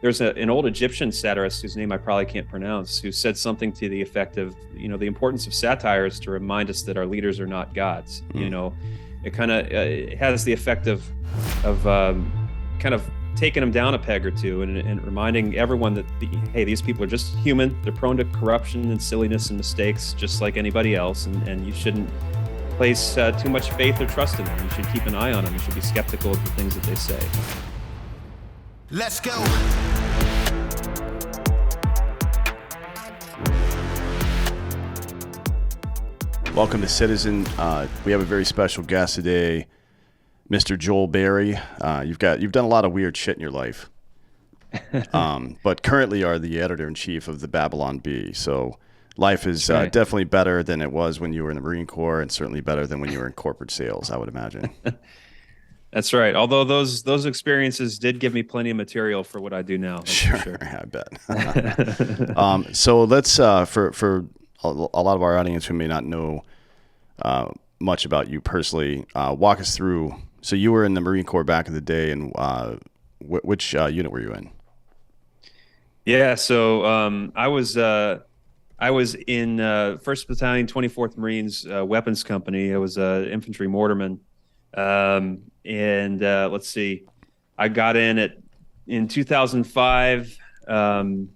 there's an old Egyptian satirist whose name I probably can't pronounce, who said something to the effect of, the importance of satire is to remind us that our leaders are not gods. It kind of has the effect of kind of taking them down a peg or two, and reminding everyone that, hey, these people are just human. They're prone to corruption and silliness and mistakes, just like anybody else. And you shouldn't place too much faith or trust in them. You should keep an eye on them. You should be skeptical of the things that they say. Let's go. Welcome to Citizen. We have a very special guest today, Mr. Joel Berry. You've done a lot of weird shit in your life, but currently are the editor-in-chief of the Babylon Bee. So life is definitely better than it was when you were in the Marine Corps, and certainly better than when you were in corporate sales, I would imagine. That's right. Although those experiences did give me plenty of material for what I do now. Sure, I bet. So let's for a lot of our audience who may not know much about you personally, walk us through. So you were in the Marine Corps back in the day, and which unit were you in? Yeah, so I was in 1st Battalion, 24th Marines Weapons Company. I was an infantry mortarman. Let's see, I got in 2005 and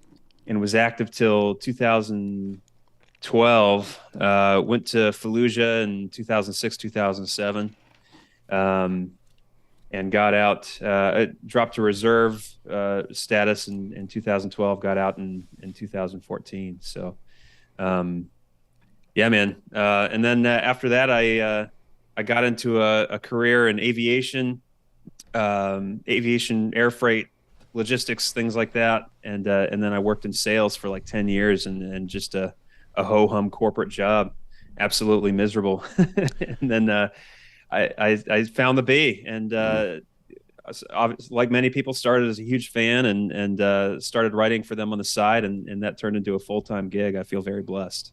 was active till 2012. Went to Fallujah in 2006, 2007, and got out. Dropped to reserve status in 2012. Got out in 2014. So, yeah, man. And then after that, I got into a career in aviation, air freight, logistics, things like that. And then I worked in sales for like 10 years and just a ho-hum corporate job, absolutely miserable. And then I found the Bee, and like many people, started as a huge fan and started writing for them on the side, and that turned into a full-time gig. I feel very blessed.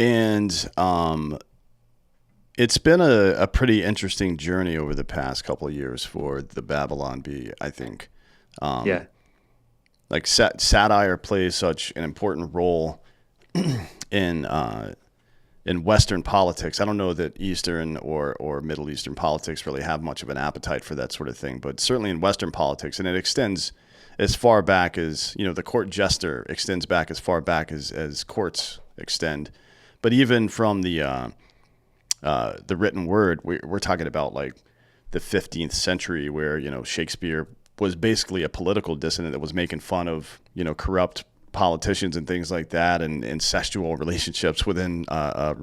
And it's been a pretty interesting journey over the past couple of years for the Babylon Bee, I think. Yeah. Like satire plays such an important role in Western politics. I don't know that Eastern or Middle Eastern politics really have much of an appetite for that sort of thing, but certainly in Western politics, and it extends as far back as, the court jester extends back as far back as courts extend. But even from the written word, we're talking about like the 15th century, where, Shakespeare was basically a political dissident that was making fun of, corrupt politicians and things like that, and incestual relationships within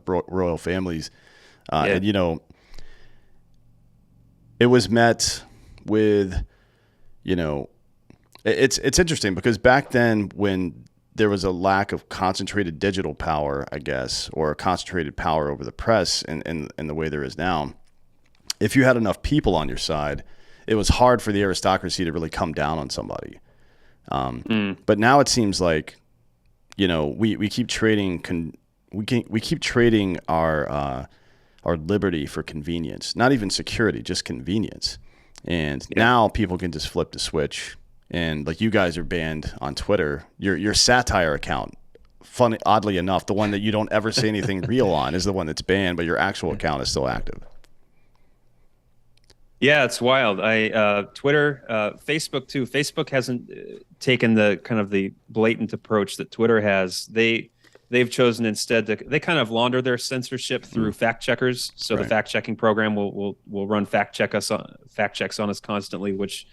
royal families. And, it was met with, it's interesting because back then, when there was a lack of concentrated digital power, I guess, or concentrated power over the press in the way there is now, if you had enough people on your side, it was hard for the aristocracy to really come down on somebody. But now it seems like, we keep trading we keep trading our liberty for convenience, not even security, just convenience. And now people can just flip the switch. And like, you guys are banned on Twitter. Your satire account, funny, oddly enough, the one that you don't ever say anything real on, is the one that's banned, but your actual account is still active. Yeah, it's wild. Twitter, Facebook too. Facebook hasn't taken the kind of the blatant approach that Twitter has. They've chosen instead they kind of launder their censorship through fact checkers. So the fact checking program will run fact checks on us constantly, which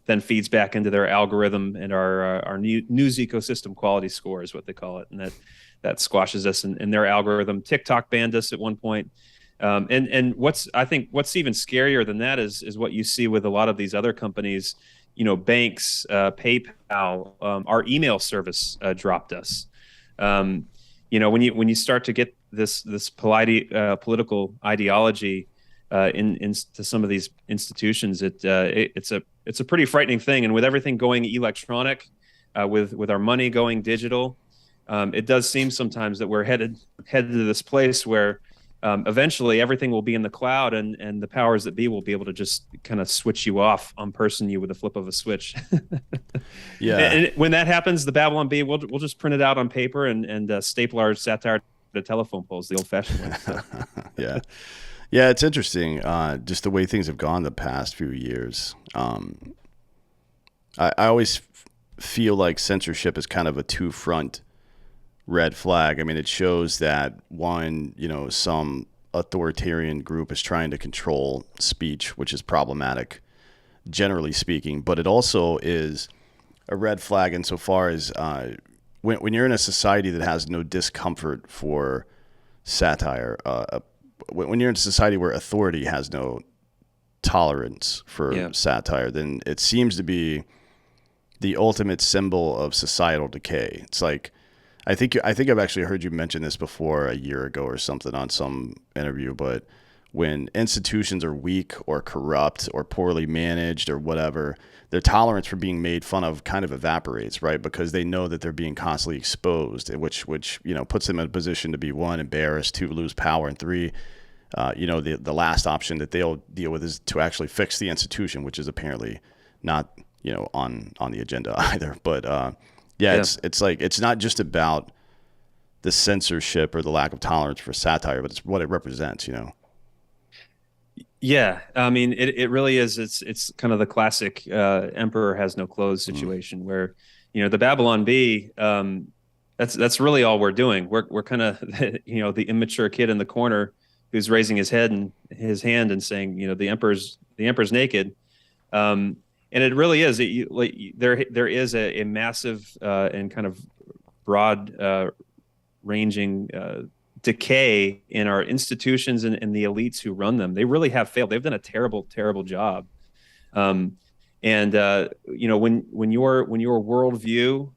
then feeds back into their algorithm and our news ecosystem quality score is what they call it, and that squashes us in their algorithm. TikTok banned us at one point. And what's even scarier than that is what you see with a lot of these other companies, banks, PayPal, our email service dropped us. When you start to get this political ideology into some of these institutions, it's a pretty frightening thing. And with everything going electronic, with our money going digital, it does seem sometimes that we're headed to this place where eventually everything will be in the cloud, and the powers that be will be able to just kind of switch you off, unperson you with a flip of a switch. Yeah. And when that happens, the Babylon Bee, we'll just print it out on paper and staple our satire to telephone poles the old-fashioned way. So. Yeah. Yeah, it's interesting, just the way things have gone the past few years. I always feel like censorship is kind of a two-front red flag. I mean, it shows that one, some authoritarian group is trying to control speech, which is problematic, generally speaking. But it also is a red flag insofar as when you're in a society that has no discomfort for satire, when you're in a society where authority has no tolerance for satire, then it seems to be the ultimate symbol of societal decay. It's like, I think I've actually heard you mention this before a year ago or something on some interview, but when institutions are weak or corrupt or poorly managed or whatever, their tolerance for being made fun of kind of evaporates, right? Because they know that they're being constantly exposed, which puts them in a position to be, one, embarrassed, two, lose power, and three, the last option that they'll deal with is to actually fix the institution, which is apparently not on the agenda either. But it's like, it's not just about the censorship or the lack of tolerance for satire, but it's what it represents. Yeah, I mean, it really is. It's kind of the classic emperor has no clothes situation where, the Babylon Bee. That's really all we're doing. We're kind of the immature kid in the corner who's raising his head and his hand and saying, the emperor's naked. And it really is. There is a massive and kind of broad ranging decay in our institutions and the elites who run them. They really have failed. They've done a terrible, terrible job. When your worldview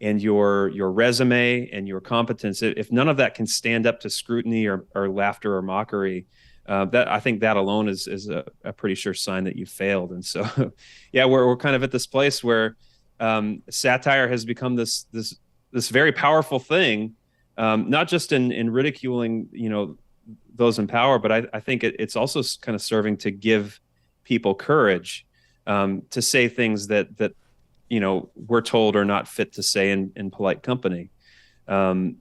and your resume and your competence, if none of that can stand up to scrutiny or laughter or mockery, that I think that alone is a pretty sure sign that you failed. And so, yeah, we're kind of at this place where satire has become this very powerful thing, not just in ridiculing those in power, but I think it's also kind of serving to give people courage to say things that we're told are not fit to say in polite company. And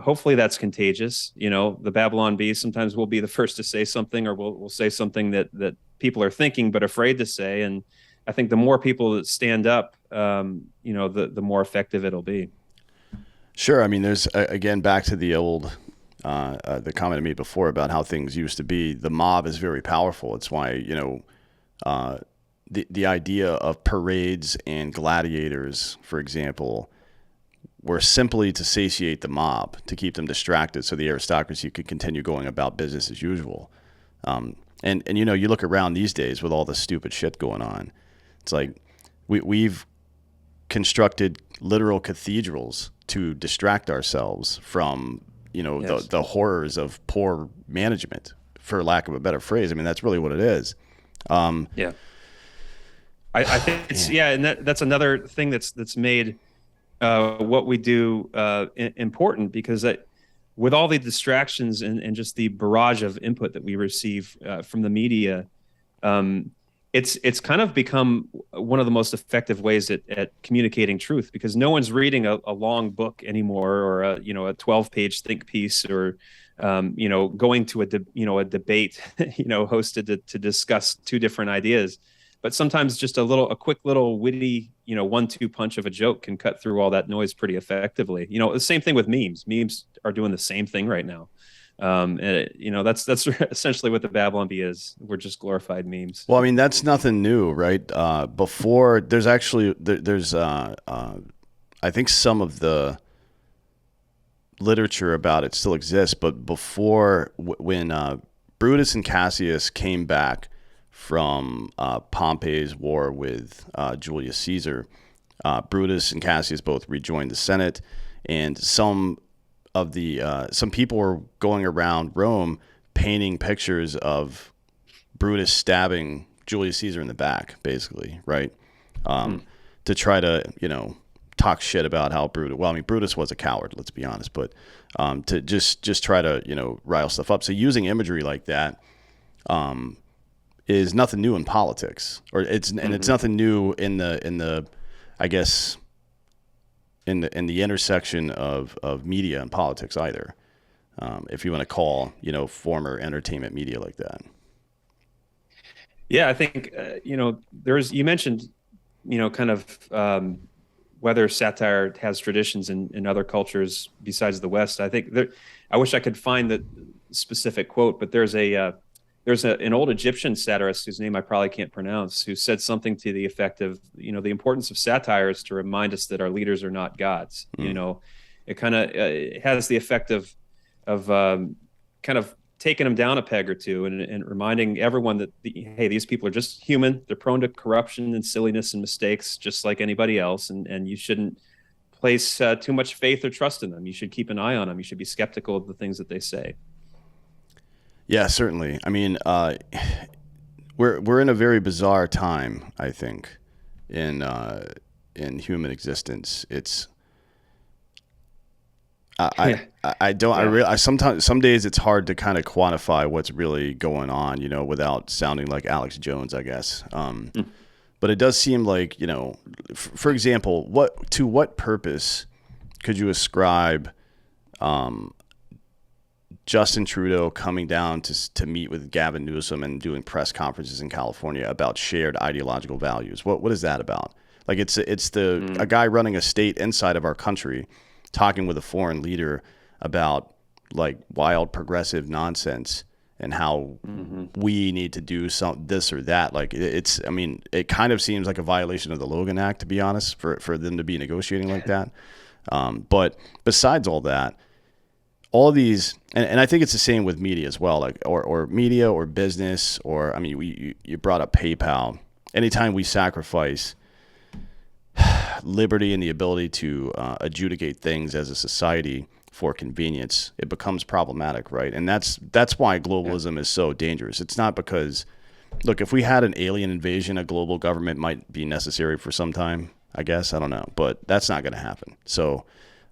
hopefully that's contagious. The Babylon Bee sometimes will be the first to say something, or we'll say something that people are thinking but afraid to say. And I think the more people that stand up, the more effective it'll be. Sure. I mean, there's again back to the old the comment I made before about how things used to be. The mob is very powerful. It's why the idea of parades and gladiators, for example, were simply to satiate the mob, to keep them distracted so the aristocracy could continue going about business as usual. And you look around these days with all the stupid shit going on. It's like we've constructed literal cathedrals to distract ourselves from, the horrors of poor management, for lack of a better phrase. I mean, that's really what it is. Yeah. I think it's, and that's another thing that's made what we do important, because with all the distractions and just the barrage of input that we receive from the media, it's kind of become one of the most effective ways at communicating truth, because no one's reading a long book anymore, or a 12-page think piece, or going to a debate hosted to discuss two different ideas. But sometimes just a quick little witty, 1-2 punch of a joke can cut through all that noise pretty effectively. The same thing with memes. Memes are doing the same thing right now. That's essentially what the Babylon Bee is. We're just glorified memes. Well, I mean, that's nothing new, right? Before there's I think some of the literature about it still exists, but before when Brutus and Cassius came back from Pompey's war with Julius Caesar, Brutus and Cassius both rejoined the Senate, and some people were going around Rome painting pictures of Brutus stabbing Julius Caesar in the back, basically, right? To try to talk shit about how Brutus. Well, I mean, Brutus was a coward. Let's be honest, but to just try to rile stuff up. So using imagery like that is nothing new in politics, or it's nothing new in the I guess in the intersection of media and politics either. If you want to call former entertainment media like that. Yeah, I think you mentioned kind of whether satire has traditions in other cultures besides the West. I think I wish I could find the specific quote, but there's an old Egyptian satirist whose name I probably can't pronounce, who said something to the effect of, the importance of satire is to remind us that our leaders are not gods. It kind of has the effect of kind of taking them down a peg or two and reminding everyone that, hey, these people are just human. They're prone to corruption and silliness and mistakes, just like anybody else. And you shouldn't place too much faith or trust in them. You should keep an eye on them. You should be skeptical of the things that they say. Yeah, certainly. I mean, we're in a very bizarre time, I think, in human existence. It's sometimes some days it's hard to kind of quantify what's really going on, without sounding like Alex Jones, I guess. But it does seem like, for example, what purpose could you ascribe Justin Trudeau coming down to meet with Gavin Newsom and doing press conferences in California about shared ideological values? What is that about? Like it's a guy running a state inside of our country talking with a foreign leader about like wild progressive nonsense and how we need to do this or that. Like it kind of seems like a violation of the Logan Act, to be honest, for them to be negotiating like that. But besides all that, all of these, and I think it's the same with media as well, like or media or business, or I mean, you brought up PayPal. Anytime we sacrifice liberty and the ability to adjudicate things as a society for convenience, it becomes problematic, right? And that's why globalism is so dangerous. It's not because, look, if we had an alien invasion, a global government might be necessary for some time, I guess. I don't know, but that's not going to happen. So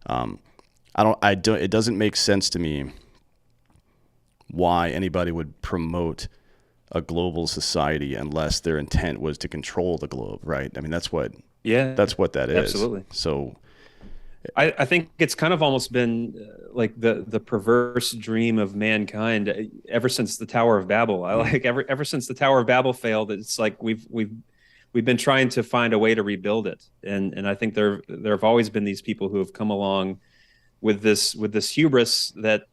it doesn't make sense to me why anybody would promote a global society unless their intent was to control the globe, right? I mean, that's what that is. Absolutely. So I think it's kind of almost been like the perverse dream of mankind ever since the Tower of Babel. Ever since the Tower of Babel failed, it's like we've been trying to find a way to rebuild it. And I think there have always been these people who have come along with this hubris that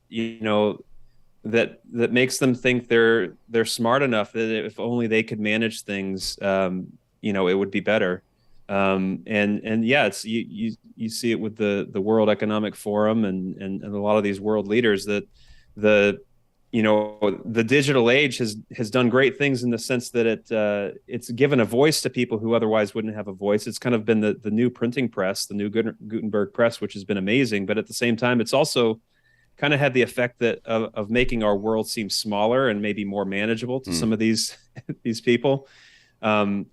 that makes them think they're smart enough that if only they could manage things, it would be better. And yeah, it's you see it with the World Economic Forum and a lot of these world leaders that the digital age has done great things in the sense that it's given a voice to people who otherwise wouldn't have a voice. It's kind of been the new printing press, the new Gutenberg press, which has been amazing. But at the same time, it's also kind of had the effect of making our world seem smaller and maybe more manageable to some of these people. To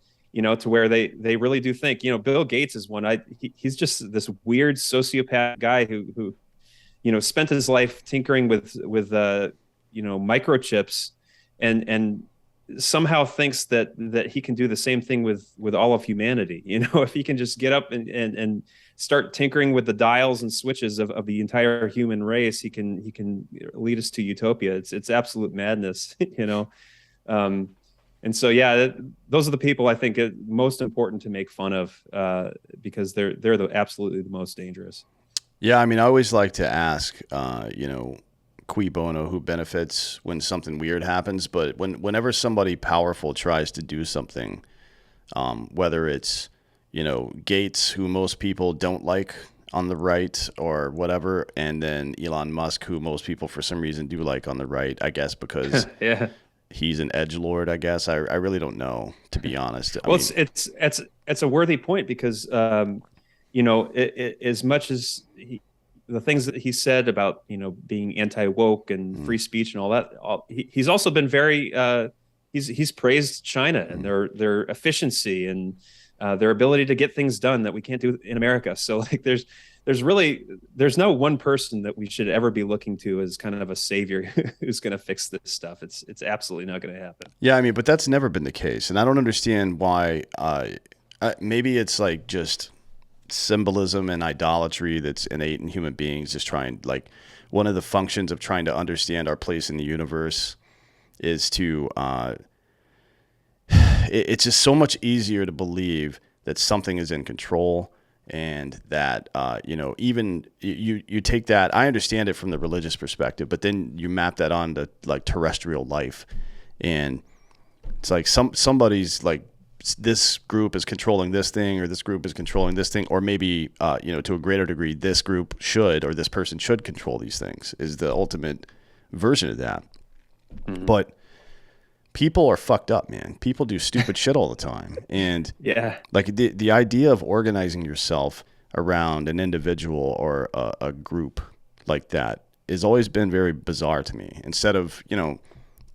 where they really do think, Bill Gates is one. He's just this weird sociopath guy who spent his life tinkering with microchips and somehow thinks that he can do the same thing with all of humanity. If he can just get up and start tinkering with the dials and switches of the entire human race, he can lead us to utopia. It's absolute madness, And so, yeah, those are the people I think are most important to make fun of because they're absolutely the most dangerous. Yeah, I mean, I always like to ask, cui bono, who benefits when something weird happens. But whenever somebody powerful tries to do something, whether it's Gates, who most people don't like on the right or whatever, and then Elon Musk, who most people for some reason do like on the right, I guess because yeah. He's an edgelord, I guess. I really don't know, to be honest. It's a worthy point because as much as the things that he said about being anti-woke and free speech and all that, he's also been very he's praised China and their efficiency and their ability to get things done that we can't do in America. So like there's no one person that we should ever be looking to as kind of a savior who's going to fix this stuff. It's absolutely not going to happen. Yeah, I mean, but that's never been the case, and I don't understand why. Maybe it's like just symbolism and idolatry that's innate in human beings. Just trying, like, one of the functions of trying to understand our place in the universe is to. It's just so much easier to believe that something is in control. And that, even you take that, I understand it from the religious perspective, but then you map that onto like terrestrial life. And it's like somebody's like, this group is controlling this thing, or this group is controlling this thing, or maybe, to a greater degree, this group should, or this person should control these things is the ultimate version of that. Mm-hmm. But people are fucked up, man. People do stupid shit all the time. And like the idea of organizing yourself around an individual or a group like that has always been very bizarre to me. Instead of,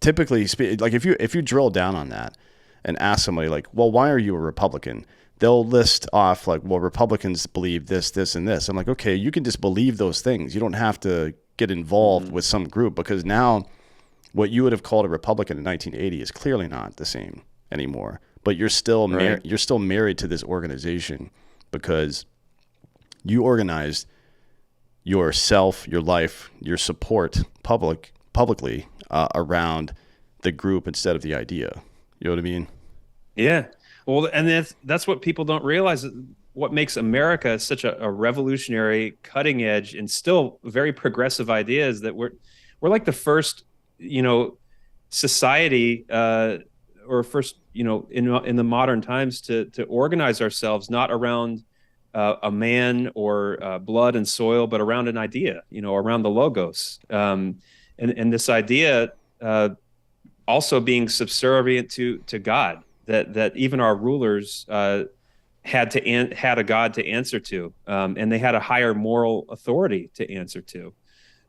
typically, like if you drill down on that and ask somebody like, well, why are you a Republican? They'll list off like, well, Republicans believe this, this, and this. I'm like, okay, you can just believe those things. You don't have to get involved with some group, because now what you would have called a Republican in 1980 is clearly not the same anymore. But you're still you're still married to this organization because you organized yourself, your life, your support publicly around the group instead of the idea. You know what I mean? Yeah. Well, and that's what people don't realize. What makes America such a revolutionary, cutting edge, and still very progressive idea is that we're like the first, society or first, in the modern times to organize ourselves not around a man or blood and soil, but around an idea, around the logos, and this idea also being subservient to God, that even our rulers had a God to answer to, and they had a higher moral authority to answer to.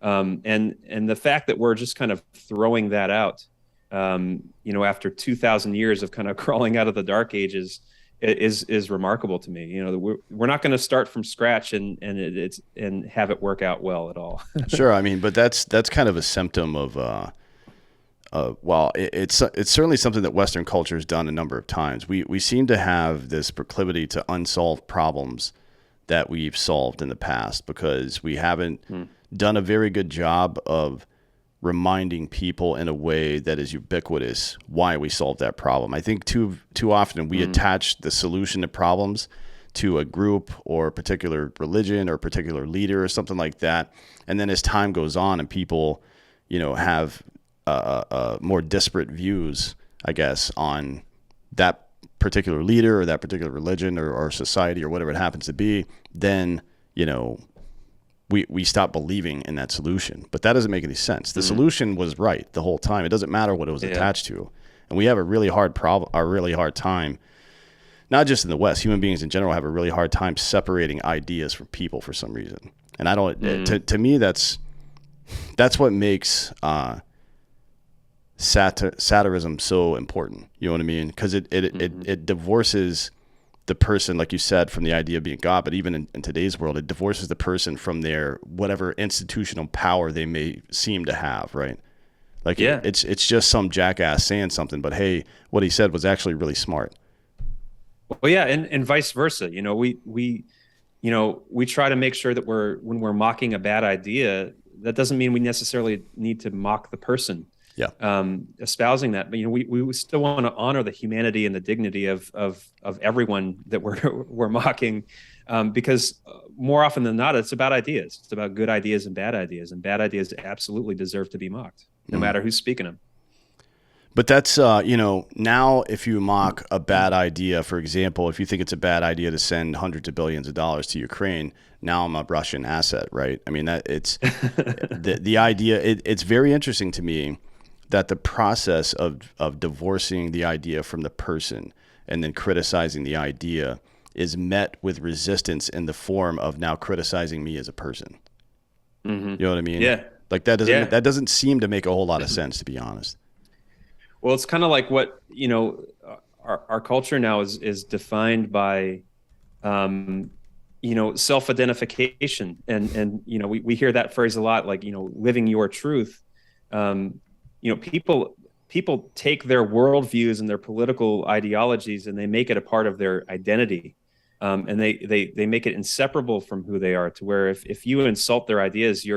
And the fact that we're just kind of throwing that out, after 2,000 years of kind of crawling out of the dark ages, is remarkable to me. We're not going to start from scratch and have it work out well at all. Sure, I mean, but that's kind of a symptom of it's certainly something that Western culture has done a number of times. We seem to have this proclivity to unsolved problems that we've solved in the past because we haven't done a very good job of reminding people in a way that is ubiquitous why we solved that problem. I think too often we attach the solution to problems to a group or a particular religion or a particular leader or something like that. And then as time goes on and people, have more disparate views, I guess, on that particular leader or that particular religion or society or whatever it happens to be, then, we stop believing in that solution. But that doesn't make any sense. The solution was right the whole time. It doesn't matter what it was attached to. And we have a really hard time, not just in the West, human beings in general have a really hard time separating ideas from people for some reason. And I don't, to me, that's what makes satirism so important. You know what I mean? Because it divorces the person, like you said, from the idea of being God, but even in today's world, it divorces the person from their whatever institutional power they may seem to have, right? Like it's just some jackass saying something, but hey, what he said was actually really smart. Well, yeah, and vice versa. We try to make sure that when we're mocking a bad idea, that doesn't mean we necessarily need to mock the person. Espousing that, but we still want to honor the humanity and the dignity of everyone that we're mocking, because more often than not, it's about ideas. It's about good ideas, and bad ideas absolutely deserve to be mocked, no matter who's speaking them. But that's now if you mock a bad idea, for example, if you think it's a bad idea to send hundreds of billions of dollars to Ukraine, now I'm a Russian asset, right? I mean, that it's the idea. It's very interesting to me that the process of divorcing the idea from the person and then criticizing the idea is met with resistance in the form of now criticizing me as a person. Mm-hmm. You know what I mean? Yeah. Like that doesn't seem to make a whole lot of sense, to be honest. Well, it's kind of like what, our culture now is defined by self-identification, and we hear that phrase a lot, like living your truth. People take their worldviews and their political ideologies and they make it a part of their identity, and they make it inseparable from who they are, to where if you insult their ideas,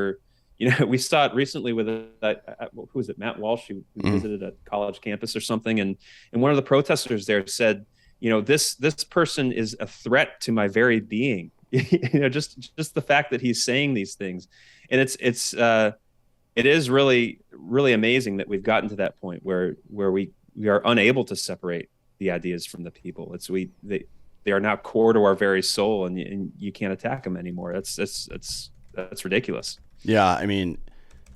we saw it recently with who was it, Matt Walsh, who visited a college campus or something, and one of the protesters there said, this person is a threat to my very being. Just the fact that he's saying these things, and it is really, really amazing that we've gotten to that point where we are unable to separate the ideas from the people. They are now core to our very soul, and you can't attack them anymore. That's ridiculous. Yeah, I mean,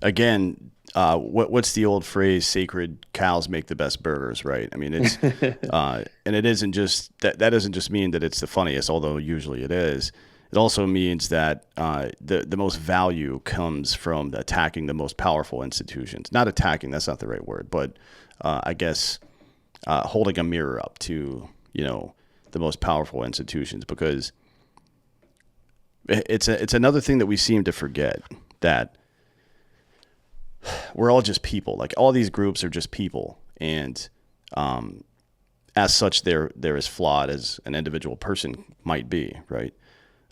again, what's the old phrase? Sacred cows make the best burgers, right? I mean, it's and it isn't just that doesn't just mean that it's the funniest, although usually it is. It also means that the most value comes from attacking the most powerful institutions. Not attacking, that's not the right word, but I guess holding a mirror up to the most powerful institutions, because it's another thing that we seem to forget, that we're all just people. Like, all these groups are just people, and as such, they're as flawed as an individual person might be, right?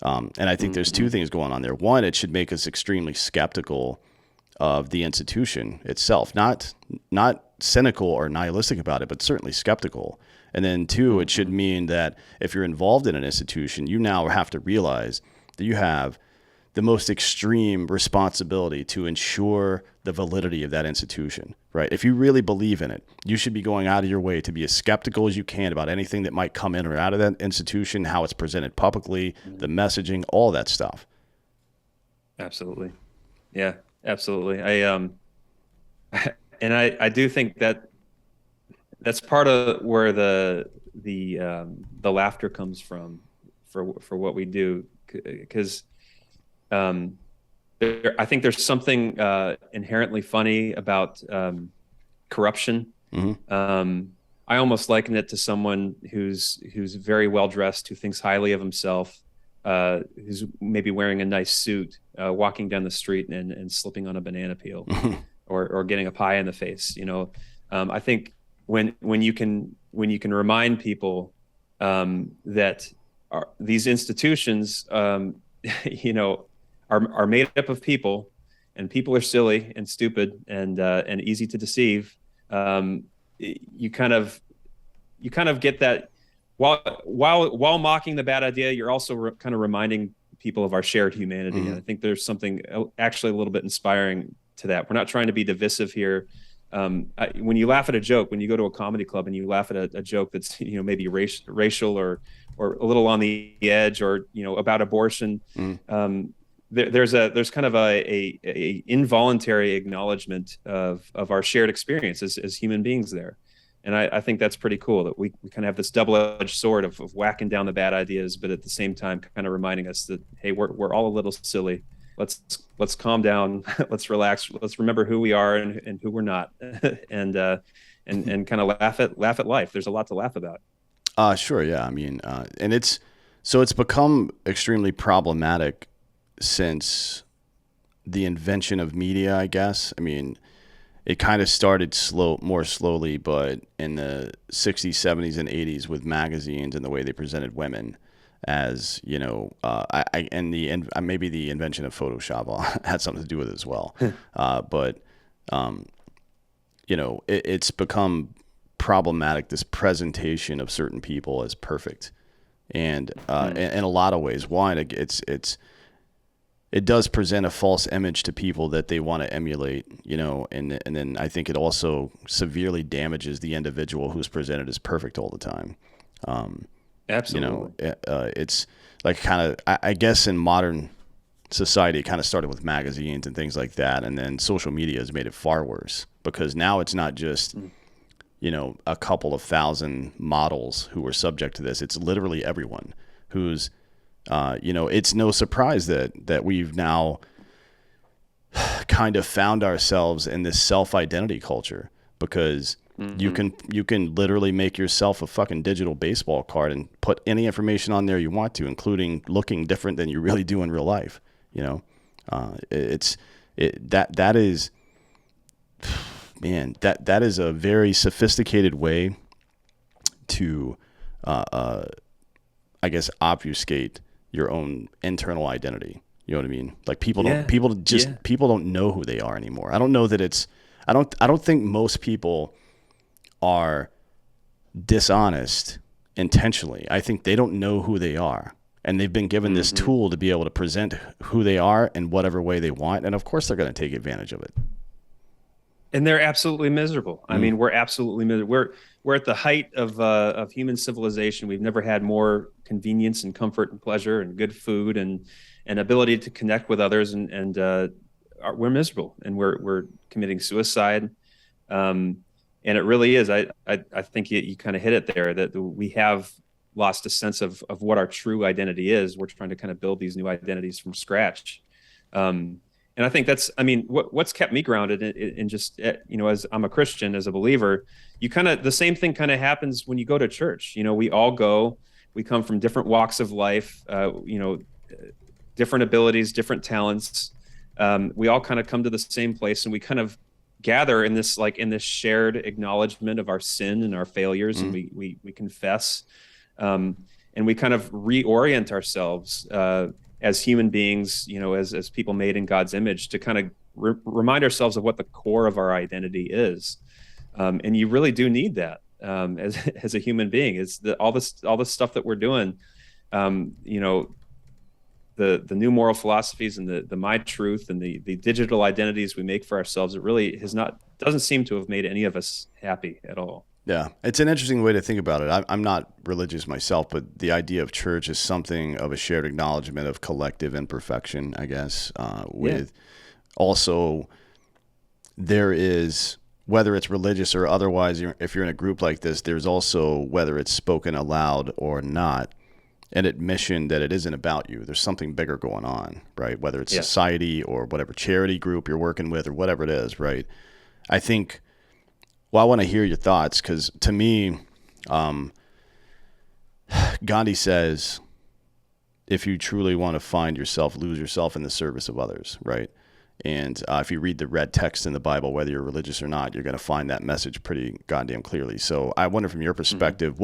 And I think there's two things going on there. One, it should make us extremely skeptical of the institution itself, not cynical or nihilistic about it, but certainly skeptical. And then two, it should mean that if you're involved in an institution, you now have to realize that you have the most extreme responsibility to ensure the validity of that institution, right? If you really believe in it, you should be going out of your way to be as skeptical as you can about anything that might come in or out of that institution, how it's presented publicly, the messaging, all that stuff. Absolutely. Yeah, absolutely. I do think that that's part of where the laughter comes from for what we do, because I think there's something inherently funny about corruption. Mm-hmm. I almost liken it to someone who's very well dressed, who thinks highly of himself, who's maybe wearing a nice suit, walking down the street and slipping on a banana peel, or getting a pie in the face. I think when you can remind people that these institutions, are made up of people, and people are silly and stupid and easy to deceive. You kind of get that while mocking the bad idea, you're also kind of reminding people of our shared humanity. Mm-hmm. And I think there's something actually a little bit inspiring to that. We're not trying to be divisive here. When you laugh at a joke, when you go to a comedy club and you laugh at a joke that's maybe racial or a little on the edge, or about abortion, there's kind of a involuntary acknowledgement of our shared experience as human beings there. And I think that's pretty cool, that we kind of have this double-edged sword of whacking down the bad ideas, but at the same time kind of reminding us that, hey, we're all a little silly. Let's calm down. Let's relax. Let's remember who we are and who we're not, and kind of laugh at life. There's a lot to laugh about. Sure. Yeah. I mean, and it's become extremely problematic since the invention of media, I guess. I mean, it kind of started more slowly, but in the 60s, 70s, and 80s with magazines and the way they presented women, as maybe the invention of Photoshop had something to do with it as well. But it's become problematic, this presentation of certain people as perfect, and in a lot of ways. One, it does present a false image to people that they want to emulate, and then I think it also severely damages the individual who's presented as perfect all the time. Absolutely. It's like kind of, I guess in modern society, it kind of started with magazines and things like that, and then social media has made it far worse, because now it's not just a couple of thousand models who are subject to this. It's literally everyone who's it's no surprise that we've now kind of found ourselves in this self-identity culture, because You can literally make yourself a fucking digital baseball card and put any information on there you want to, including looking different than you really do in real life. You know, that is, man, that is a very sophisticated way to, I guess, obfuscate your own internal identity. You know what I mean? Like people don't know who they are anymore. I don't know that I don't think most people are dishonest intentionally. I think they don't know who they are, and they've been given this tool to be able to present who they are in whatever way they want. And of course they're going to take advantage of it. And they're absolutely miserable. I mean, we're absolutely miserable. We're at the height of human civilization. We've never had more convenience and comfort and pleasure and good food and ability to connect with others. And we're miserable, and we're committing suicide. And it really is. I think you kind of hit it there, that we have lost a sense of what our true identity is. We're trying to kind of build these new identities from scratch. And I think that's, I mean, what's kept me grounded in just, you know, as I'm a Christian, as a believer, the same thing kind of happens when you go to church. You know, we come from different walks of life, you know, different abilities, different talents. We all kind of come to the same place, and we kind of gather in this shared acknowledgement of our sin and our failures, and we confess, and we kind of reorient ourselves as human beings, you know, as people made in God's image, to kind of remind ourselves of what the core of our identity is. And you really do need that as a human being. It's all this stuff that we're doing, you know, the new moral philosophies and the my truth and the digital identities we make for ourselves, it really doesn't seem to have made any of us happy at all. Yeah, it's an interesting way to think about it. I'm not religious myself, but the idea of church is something of a shared acknowledgement of collective imperfection, I guess, also there is, whether it's religious or otherwise, if you're in a group like this, there's also, whether it's spoken aloud or not, an admission that it isn't about you. There's something bigger going on, right? Whether it's society or whatever charity group you're working with or whatever it is, right? I think, well, I want to hear your thoughts, because to me, Gandhi says, if you truly want to find yourself, lose yourself in the service of others, right? And if you read the red text in the Bible, whether you're religious or not, you're going to find that message pretty goddamn clearly. So I wonder, from your perspective,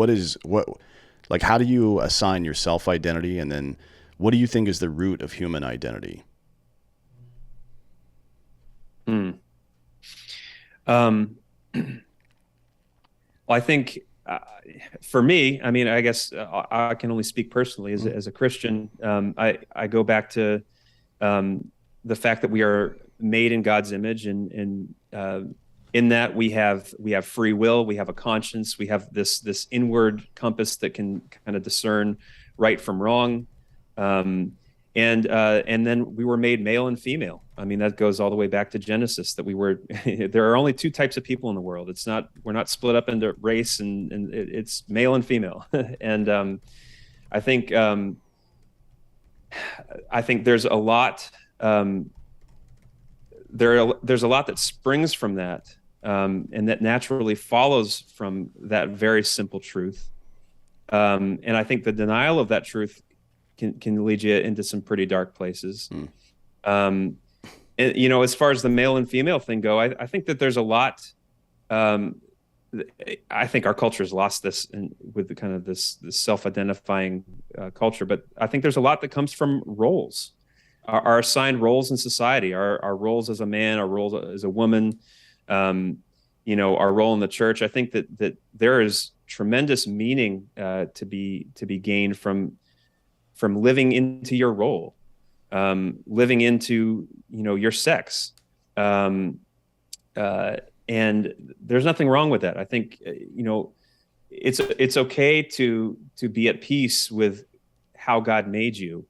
how do you assign your self-identity, and then what do you think is the root of human identity? Well, I think for me, I mean, I guess I can only speak personally as a Christian. I go back to the fact that we are made in God's image, and in that we have free will, we have a conscience, we have this inward compass that can kind of discern right from wrong, and then we were made male and female. I mean, that goes all the way back to Genesis, that we were. There are only two types of people in the world. We're not split up into race, and it's male and female. And I think there's a lot. There's a lot that springs from that, and that naturally follows from that very simple truth. And I think the denial of that truth can lead you into some pretty dark places. And, you know, as far as the male and female thing go, I think that there's a lot. I think our culture has lost this with the kind of this self-identifying culture, but I think there's a lot that comes from roles. Our assigned roles in society, our roles as a man, our roles as a woman, you know, our role in the church. I think that there is tremendous meaning to be gained from living into your role, living into, you know, your sex, and there's nothing wrong with that. I think, you know, it's okay to be at peace with how God made you.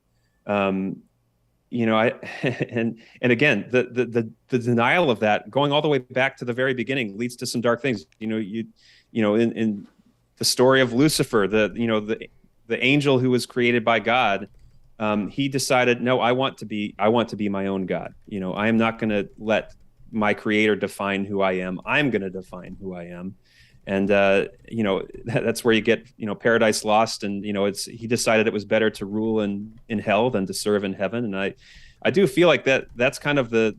You know, and again, the denial of that, going all the way back to the very beginning, leads to some dark things. You know, in the story of Lucifer, the angel who was created by God, he decided, no, I want to be my own God. You know, I am not going to let my creator define who I am. I'm going to define who I am. And that's where you get Paradise Lost, and he decided it was better to rule in hell than to serve in heaven. And I do feel like that's kind of the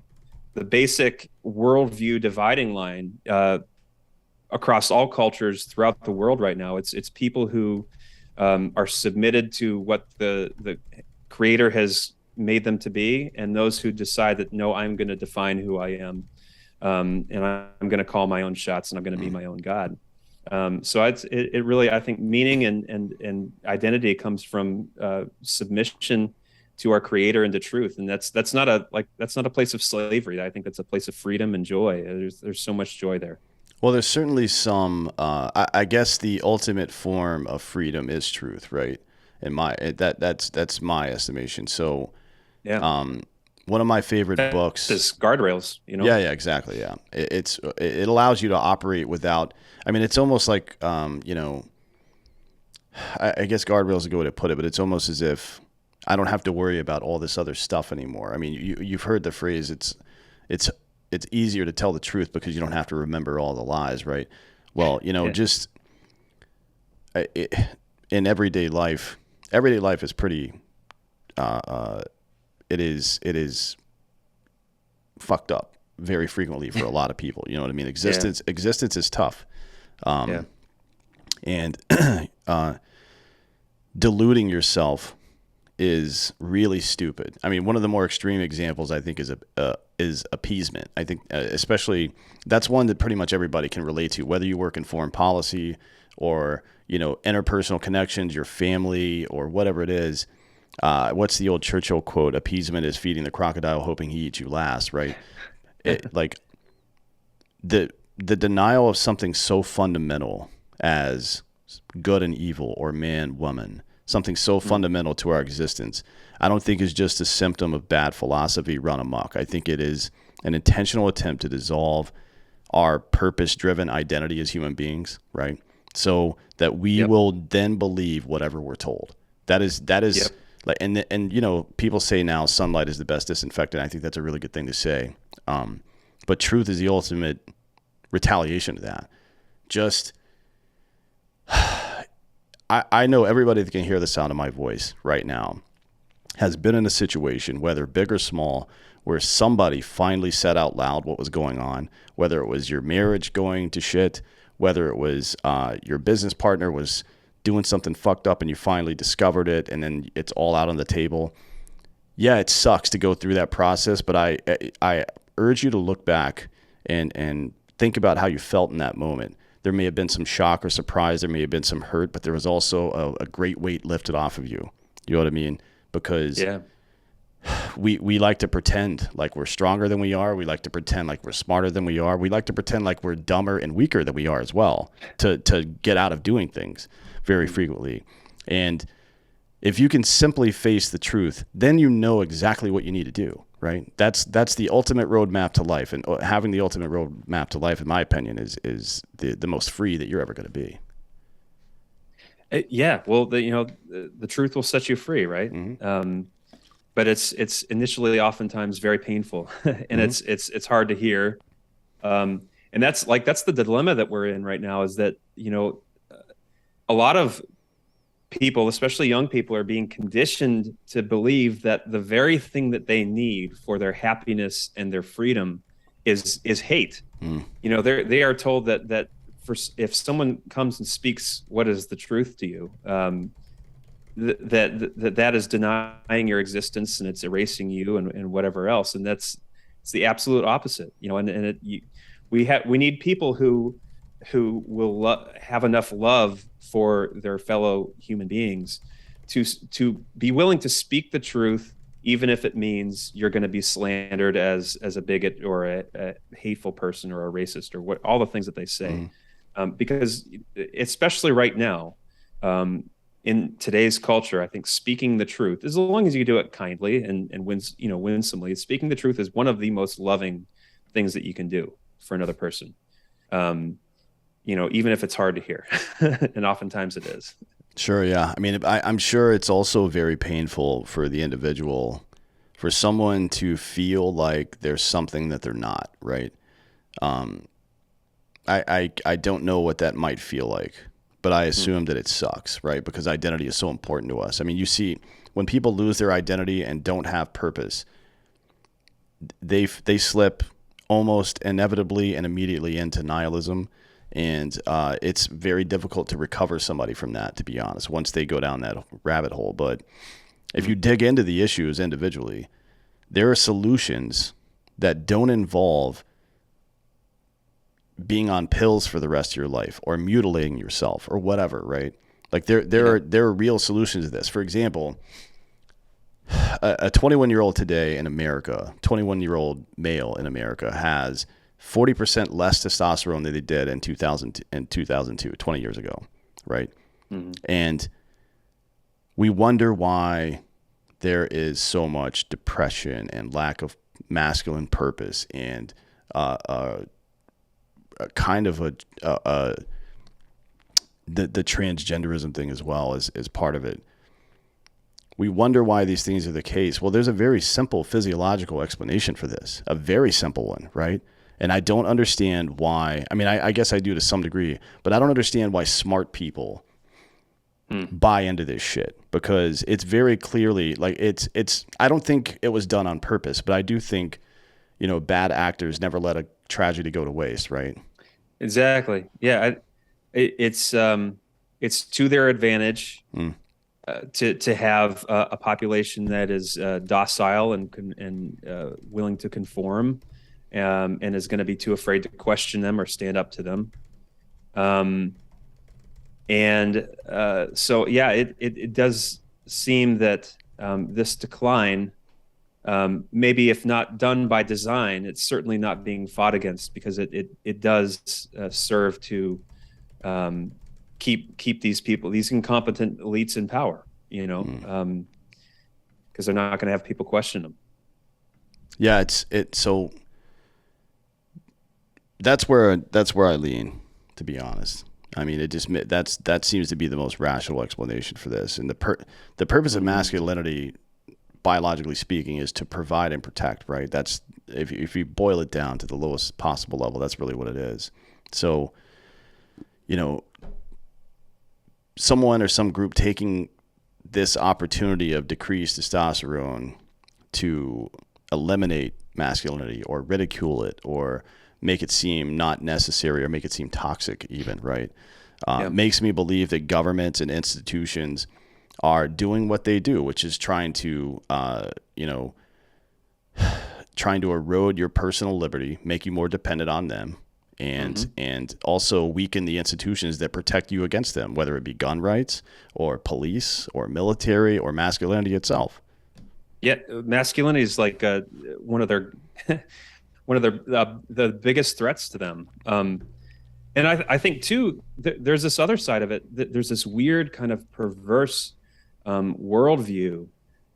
basic worldview dividing line across all cultures throughout the world right now. It's people who are submitted to what the Creator has made them to be, and those who decide that, no, I'm going to define who I am, and I'm going to call my own shots, and I'm going to be my own God. So it really, I think, meaning and identity comes from submission to our Creator and to truth, and that's not a place of slavery. I think that's a place of freedom and joy. There's so much joy there. Well, there's certainly some. I guess the ultimate form of freedom is truth, right? That's my estimation. So, Yeah. One of my favorite books is guardrails. Yeah, exactly. Yeah, it allows you to operate without. I mean, it's almost like I guess guardrails is a good way to put it, but it's almost as if I don't have to worry about all this other stuff anymore. I mean, you've heard the phrase, it's easier to tell the truth because you don't have to remember all the lies, right? Well, just in everyday life is pretty, it is fucked up very frequently for a lot of people. You know what I mean? Existence is tough. And deluding yourself is really stupid. I mean, one of the more extreme examples, I think, is appeasement. I think especially that's one that pretty much everybody can relate to, whether you work in foreign policy or interpersonal connections, your family, or whatever it is. What's the old Churchill quote? Appeasement is feeding the crocodile hoping he eats you last, right? Like the denial of something so fundamental as good and evil, or man, woman, something so fundamental to our existence, I don't think is just a symptom of bad philosophy run amok. I think it is an intentional attempt to dissolve our purpose-driven identity as human beings, right? So that we will then believe whatever we're told. That is like, and people say now sunlight is the best disinfectant. I think that's a really good thing to say. But truth is the ultimate retaliation to that. Just, I know everybody that can hear the sound of my voice right now has been in a situation, whether big or small, where somebody finally said out loud what was going on, whether it was your marriage going to shit, whether it was your business partner was doing something fucked up and you finally discovered it, and then it's all out on the table. Yeah, it sucks to go through that process, but I urge you to look back and think about how you felt in that moment. There may have been some shock or surprise. There may have been some hurt, but there was also a great weight lifted off of you. You know what I mean? Because we like to pretend like we're stronger than we are. We like to pretend like we're smarter than we are. We like to pretend like we're dumber and weaker than we are as well to get out of doing things very frequently. And if you can simply face the truth, then you know exactly what you need to do, right? That's the ultimate roadmap to life. And having the ultimate roadmap to life, in my opinion, is the most free that you're ever going to be. Yeah. Well, the truth will set you free, right? Mm-hmm. But it's initially oftentimes very painful, and it's hard to hear. And that's the dilemma that we're in right now, is that, a lot of people, especially young people, are being conditioned to believe that the very thing that they need for their happiness and their freedom is hate. They are told that if someone comes and speaks what is the truth to you, that is denying your existence, and it's erasing you and whatever else. And it's the absolute opposite, we need people who will have enough love for their fellow human beings to be willing to speak the truth, even if it means you're going to be slandered as a bigot or a hateful person or a racist or all the things that they say. Because especially right now, in today's culture, I think speaking the truth, as long as you do it kindly and winsomely, speaking the truth is one of the most loving things that you can do for another person. Even if it's hard to hear, and oftentimes it is. Sure. Yeah. I mean, I'm sure it's also very painful for the individual, for someone to feel like there's something that they're not, right? I don't know what that might feel like, but I assume that it sucks, right? Because identity is so important to us. I mean, you see, when people lose their identity and don't have purpose, they slip almost inevitably and immediately into nihilism. And it's very difficult to recover somebody from that, to be honest, once they go down that rabbit hole. But if you dig into the issues individually, there are solutions that don't involve being on pills for the rest of your life or mutilating yourself or whatever, right? Like there are real solutions to this. For example, a 21-year-old today in America, 21-year-old male in America has 40% less testosterone than they did in 2002, 20 years ago, right? Mm-hmm. And we wonder why there is so much depression and lack of masculine purpose and kind of the transgenderism thing as well is part of it. We wonder why these things are the case. Well, there's a very simple physiological explanation for this, a very simple one, right? And I don't understand why. I mean, I guess I do to some degree, but I don't understand why smart people buy into this shit, because it's very clearly like it's. I don't think it was done on purpose, but I do think, bad actors never let a tragedy go to waste, right? Exactly. Yeah, it's to their advantage to have a population that is docile and willing to conform. And is going to be too afraid to question them or stand up to them. So, yeah, it does seem that this decline, maybe if not done by design, it's certainly not being fought against, because it does serve to keep these people, these incompetent elites in power, because they're not going to have people question them. Yeah, so. That's where I lean, to be honest. I mean, that seems to be the most rational explanation for this. And the purpose of masculinity, biologically speaking, is to provide and protect, right? That's if you boil it down to the lowest possible level, that's really what it is. So, someone or some group taking this opportunity of decreased testosterone to eliminate masculinity or ridicule it or make it seem not necessary or make it seem toxic even, right? Makes me believe that governments and institutions are doing what they do, which is trying to erode your personal liberty, make you more dependent on them, and also weaken the institutions that protect you against them, whether it be gun rights or police or military or masculinity itself. Yeah, masculinity is like one of their the biggest threats to them. And I think too, there's this other side of it. There's this weird kind of perverse worldview,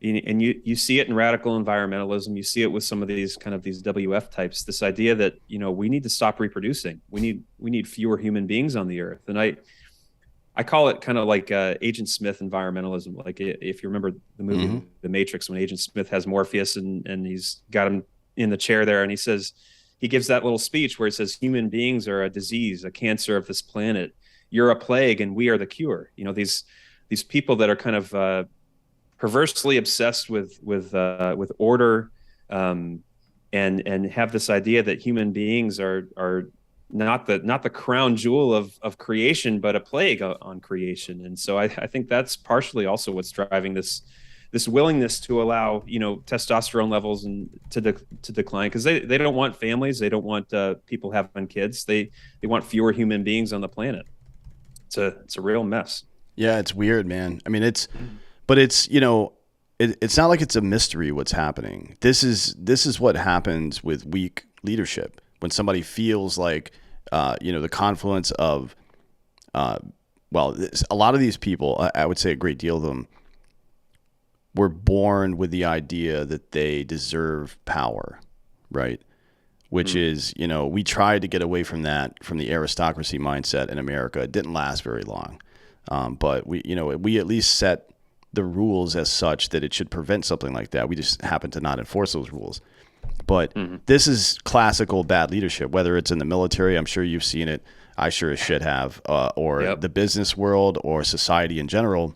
and you see it in radical environmentalism. You see it with some of these WF types. This idea that we need to stop reproducing. We need fewer human beings on the earth. And I call it kind of like Agent Smith environmentalism. Like if you remember the movie The Matrix, when Agent Smith has Morpheus and he's got him in the chair there, and he gives that little speech where he says, human beings are a disease, a cancer of this planet. You're a plague and we are the cure. These people that are kind of perversely obsessed with order, and have this idea that human beings are not the crown jewel of creation, but a plague on creation. And so I think that's partially also what's driving this willingness to allow testosterone levels to decline, because they don't want families, they don't want people having kids, they want fewer human beings on the planet. It's a real mess. Yeah, it's weird, man. I mean, it's not like it's a mystery what's happening. This is what happens with weak leadership, when somebody feels like the confluence of a lot of these people, I would say a great deal of them, were born with the idea that they deserve power, right? Which is, we tried to get away from that, from the aristocracy mindset in America. It didn't last very long. But we at least set the rules as such that it should prevent something like that. We just happen to not enforce those rules. But this is classical bad leadership, whether it's in the military. I'm sure you've seen it. I sure as shit have, or the business world or society in general.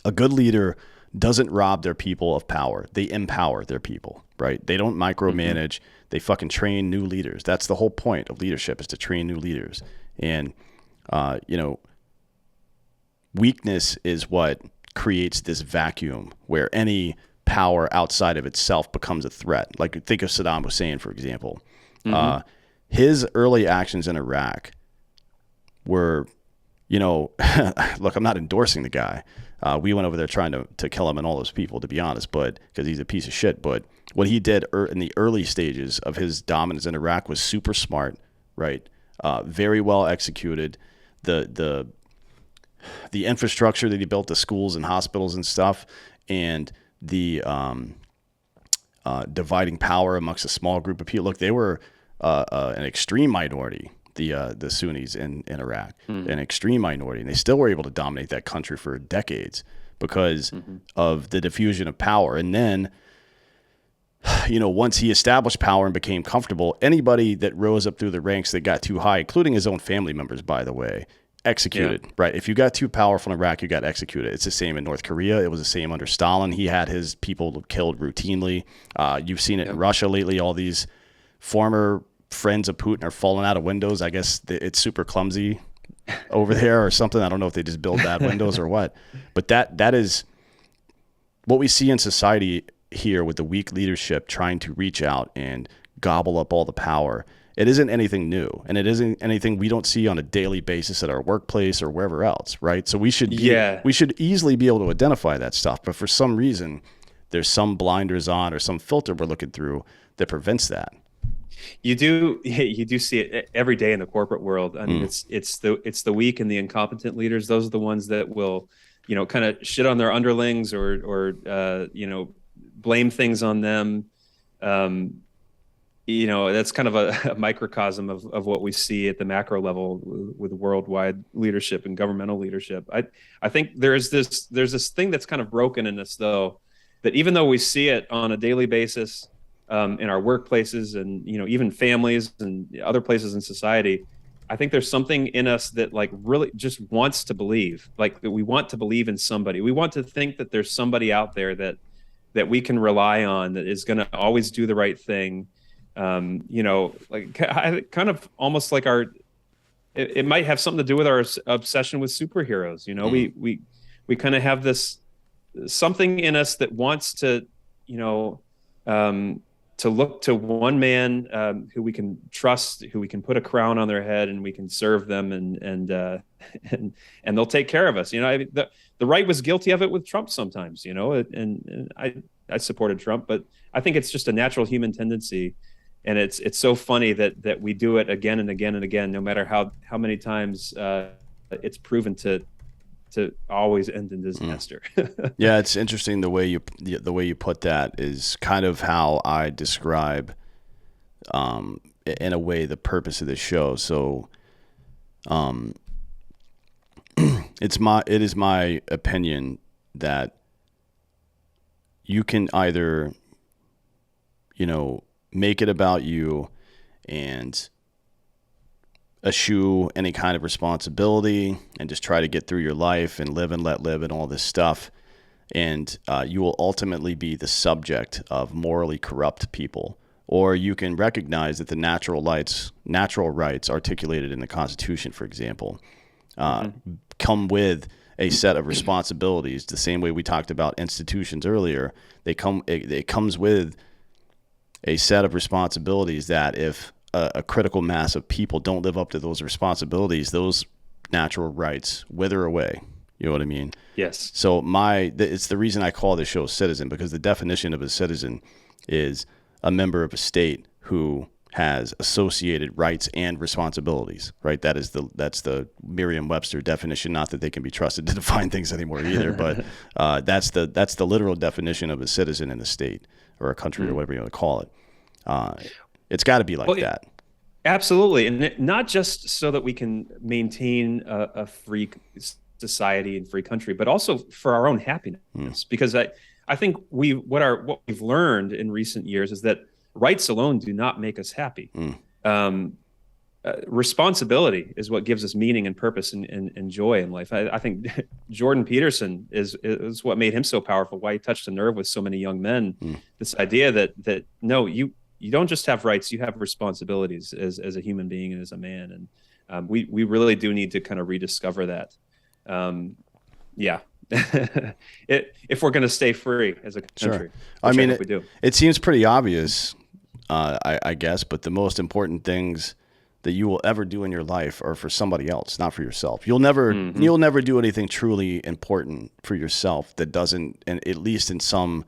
A good leader doesn't rob their people of power. They empower their people, right? They don't micromanage. They fucking train new leaders. That's the whole point of leadership, is to train new leaders. And, weakness is what creates this vacuum where any power outside of itself becomes a threat. Like, think of Saddam Hussein, for example. His early actions in Iraq were, look, I'm not endorsing the guy. We went over there trying to kill him and all those people, to be honest, but because he's a piece of shit. But what he did in the early stages of his dominance in Iraq was super smart, right? Very well executed. The infrastructure that he built, the schools and hospitals and stuff, and the dividing power amongst a small group of people. Look, they were an extreme minority, the Sunnis in Iraq, an extreme minority, and they still were able to dominate that country for decades because of the diffusion of power. And then, once he established power and became comfortable, anybody that rose up through the ranks that got too high, including his own family members, by the way, executed, right? If you got too powerful in Iraq, you got executed. It's the same in North Korea. It was the same under Stalin. He had his people killed routinely. You've seen it in Russia lately. All these former friends of Putin are falling out of windows. I guess it's super clumsy over there or something. I don't know if they just build bad windows or what. But that is what we see in society here, with the weak leadership trying to reach out and gobble up all the power. It isn't anything new, and it isn't anything we don't see on a daily basis at our workplace or wherever else, right? So we should easily be able to identify that stuff, but for some reason there's some blinders on or some filter we're looking through that prevents that. You do see it every day in the corporate world. I mean, it's the weak and the incompetent leaders. Those are the ones that will, kind of shit on their underlings or blame things on them. That's kind of a microcosm of what we see at the macro level with worldwide leadership and governmental leadership. I think there's this thing that's kind of broken in this, though, that even though we see it on a daily basis in our workplaces and even families and other places in society, I think there's something in us that really just wants to believe, that we want to believe in somebody. We want to think that there's somebody out there that we can rely on, that is going to always do the right thing. Kind of almost like it might have something to do with our obsession with superheroes. We kind of have this something in us that wants to look to one man who we can trust, who we can put a crown on their head, and we can serve them, and they'll take care of us. The right was guilty of it with Trump sometimes, and I supported Trump, but I think it's just a natural human tendency. And it's so funny that we do it again and again and again, no matter how many times it's proven to always end in disaster. Yeah, it's interesting the way you put that is kind of how I describe, in a way, the purpose of this show. So, it is my opinion that you can either, make it about you and eschew any kind of responsibility and just try to get through your life and live and let live and all this stuff. And you will ultimately be the subject of morally corrupt people. Or you can recognize that the natural rights articulated in the Constitution, for example, come with a set of responsibilities. The same way we talked about institutions earlier, it comes with a set of responsibilities that if a critical mass of people don't live up to those responsibilities, those natural rights wither away. You know what I mean? Yes. So it's the reason I call this show Citizen, because the definition of a citizen is a member of a state who has associated rights and responsibilities, right? That's the Merriam-Webster definition. Not that they can be trusted to define things anymore either, but that's the literal definition of a citizen in a state or a country or whatever you want to call it. It's got to be like that. Absolutely. And not just so that we can maintain a free society and free country, but also for our own happiness. Because I think what we've learned in recent years is that rights alone do not make us happy. Responsibility is what gives us meaning and purpose and joy in life. I think Jordan Peterson is what made him so powerful, why he touched a nerve with so many young men. This idea that no, you don't just have rights, you have responsibilities as a human being and as a man. And we really do need to kind of rediscover that. If we're going to stay free as a country. Sure. I mean, we do. It seems pretty obvious, I guess, but the most important things that you will ever do in your life are for somebody else, not for yourself. You'll never do anything truly important for yourself that doesn't, and at least in some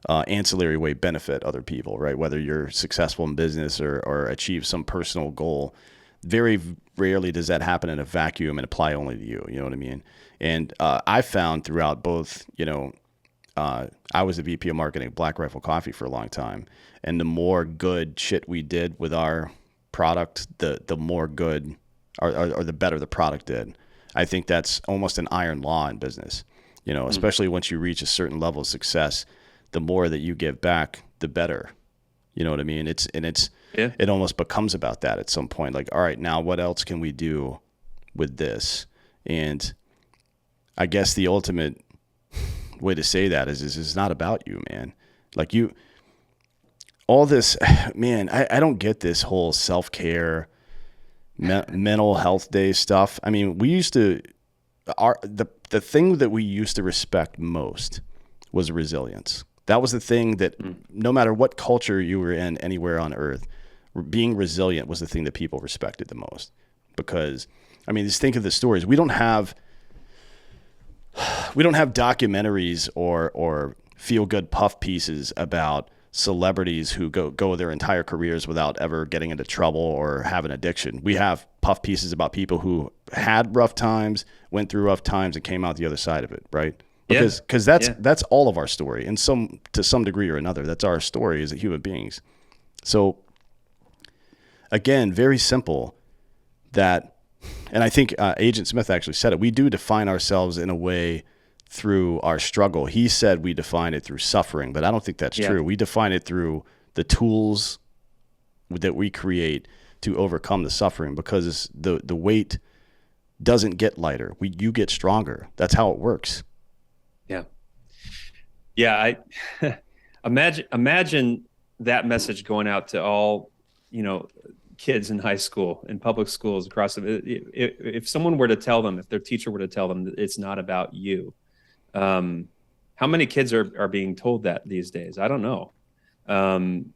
ancillary way, benefit other people, right? Whether you're successful in business or achieve some personal goal. Very rarely does that happen in a vacuum and apply only to you. You know what I mean? And I found throughout both, I was the VP of marketing at Black Rifle Coffee for a long time. And the more good shit we did with our product, the more good or the better the product did. I think that's almost an iron law in business, especially once you reach a certain level of success, the more that you give back, the better. You know what I mean? It almost becomes about that at some point. Like, all right, now what else can we do with this? And I guess the ultimate way to say that is it's not about you, man. Like all this, man, I don't get this whole self-care, mental health day stuff. I mean, the thing that we used to respect most was resilience. That was the thing that no matter what culture you were in anywhere on earth, being resilient was the thing that people respected the most. Because, I mean, just think of the stories. We don't have documentaries or feel-good puff pieces about celebrities who go their entire careers without ever getting into trouble or have an addiction. We have puff pieces about people who had rough times, went through rough times, and came out the other side of it, right? Because that's all of our story, and to some degree or another, that's our story as human beings. So again, very simple that, and I think Agent Smith actually said it, we do define ourselves in a way through our struggle. He said we define it through suffering, but I don't think that's true. We define it through the tools that we create to overcome the suffering, because the weight doesn't get lighter. You get stronger. That's how it works. I imagine that message going out to all, kids in high school, in public schools across if someone were to tell them, if their teacher were to tell them that it's not about you, how many kids are being told that these days? I don't know. And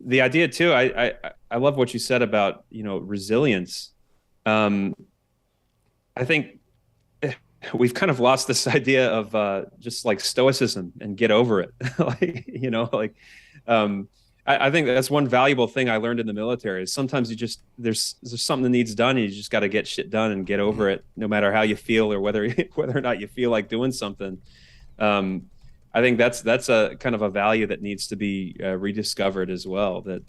the idea too, I love what you said about, resilience. I think we've kind of lost this idea of just like stoicism and get over it. I think that's one valuable thing I learned in the military is sometimes there's something that needs done and you just got to get shit done and get over it, no matter how you feel or whether or not you feel like doing something. I think that's a kind of a value that needs to be rediscovered as well. That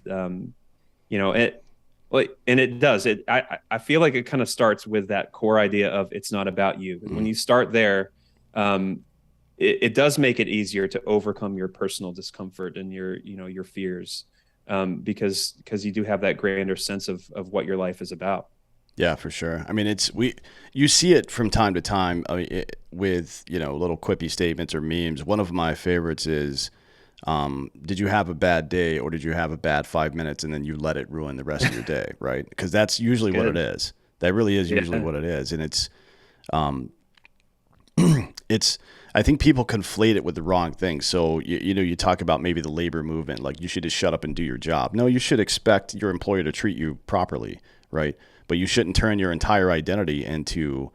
and it does. I feel like it kind of starts with that core idea of it's not about you. When you start there, it does make it easier to overcome your personal discomfort and your fears, because you do have that grander sense of what your life is about. Yeah, for sure. I mean, you see it from time to time with little quippy statements or memes. One of my favorites is, did you have a bad day or did you have a bad 5 minutes and then you let it ruin the rest of your day, right? Because that's usually what it is. That really is usually what it is, and it's. I think people conflate it with the wrong thing. So you talk about maybe the labor movement, like you should just shut up and do your job. No, you should expect your employer to treat you properly, right? But you shouldn't turn your entire identity into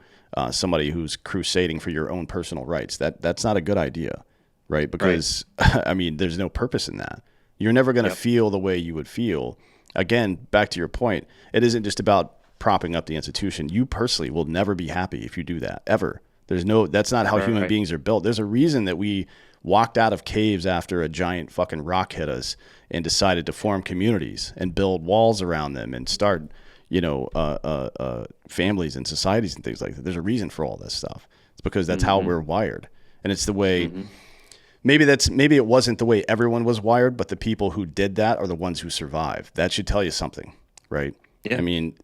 somebody who's crusading for your own personal rights. That's not a good idea, right? Because I mean, there's no purpose in that. You're never going to feel the way you would feel. Again, back to your point, it isn't just about propping up the institution. You personally will never be happy if you do that, ever. That's not how human beings are built. There's a reason that we walked out of caves after a giant fucking rock hit us and decided to form communities and build walls around them and start, families and societies and things like that. There's a reason for all this stuff. It's because that's how we're wired. And it's the way maybe it wasn't the way everyone was wired, but the people who did that are the ones who survived. That should tell you something, right? Yeah. I mean,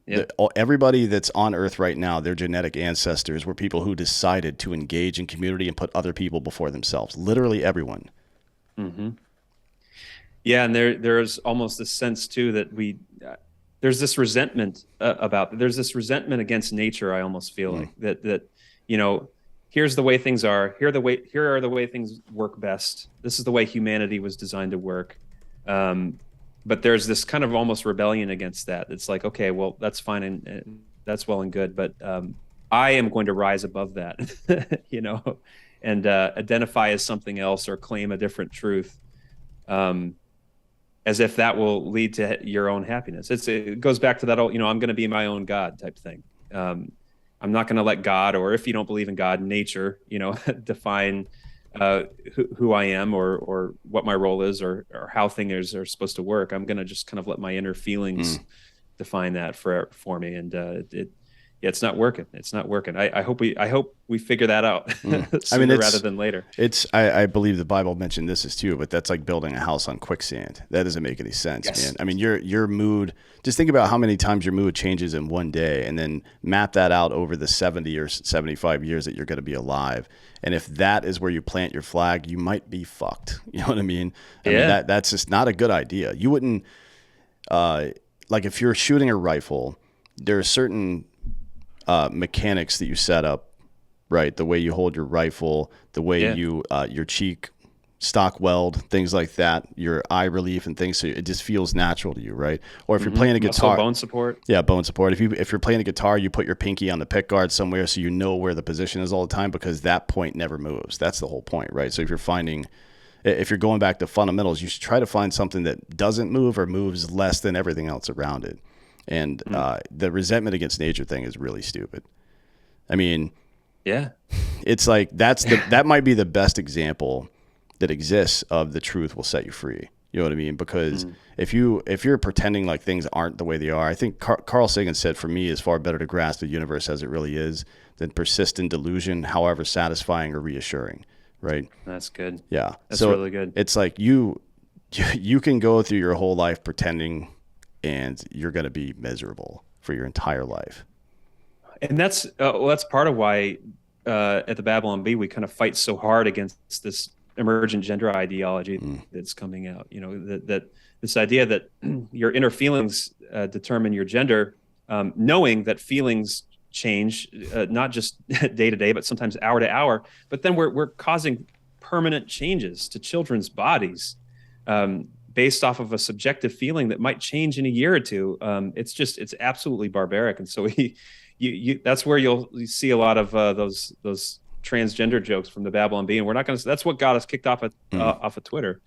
everybody that's on Earth right now, their genetic ancestors were people who decided to engage in community and put other people before themselves. Literally everyone. Mm-hmm. Yeah, and there's almost this sense too that there's this resentment there's this resentment against nature. I almost feel like that here's the way things are. Here are the way things work best. This is the way humanity was designed to work. But there's this kind of almost rebellion against that. It's like, okay, well, that's fine and that's well and good, but I am going to rise above that, and identify as something else or claim a different truth, as if that will lead to your own happiness. It goes back to that old, I'm going to be my own God type thing. I'm not going to let God, or if you don't believe in God, nature, define who I am or what my role is or how things are supposed to work. I'm going to just kind of let my inner feelings define that for me. And it's not working. It's not working. I hope we figure that out sooner rather than later. I believe the Bible mentioned this is too, but that's like building a house on quicksand. That doesn't make any sense, man. I mean, your mood, just think about how many times your mood changes in one day and then map that out over the 70 or 75 years that you're going to be alive. And if that is where you plant your flag, you might be fucked. You know what I mean? I mean, that's just not a good idea. You wouldn't, like if you're shooting a rifle, there are certain mechanics that you set up, right? The way you hold your rifle, the way you your cheek stock weld, things like that, your eye relief and things, so it just feels natural to you, right? Or if you're playing a guitar, bone support. Yeah, bone support. If you're playing a guitar, you put your pinky on the pick guard somewhere so you know where the position is all the time, because that point never moves. That's the whole point, right? So if you're going back to fundamentals, you should try to find something that doesn't move or moves less than everything else around it. And the resentment against nature thing is really stupid. I mean, it's like that might be the best example that exists of the truth will set you free. You know what I mean? Because if you're pretending like things aren't the way they are, I think Carl Sagan said, for me, it's far better to grasp the universe as it really is than persist in delusion, however satisfying or reassuring. Right? That's good. Yeah. That's really good. It's like you can go through your whole life pretending, and you're going to be miserable for your entire life. And that's part of why at the Babylon Bee we kind of fight so hard against this emergent gender ideology that's coming out. That this idea that your inner feelings determine your gender, knowing that feelings change, not just day to day, but sometimes hour to hour. But then we're causing permanent changes to children's bodies based off of a subjective feeling that might change in a year or two. It's absolutely barbaric. And so that's where you'll see a lot of those transgender jokes from the Babylon Bee, and we're not going to. That's what got us kicked off of Twitter,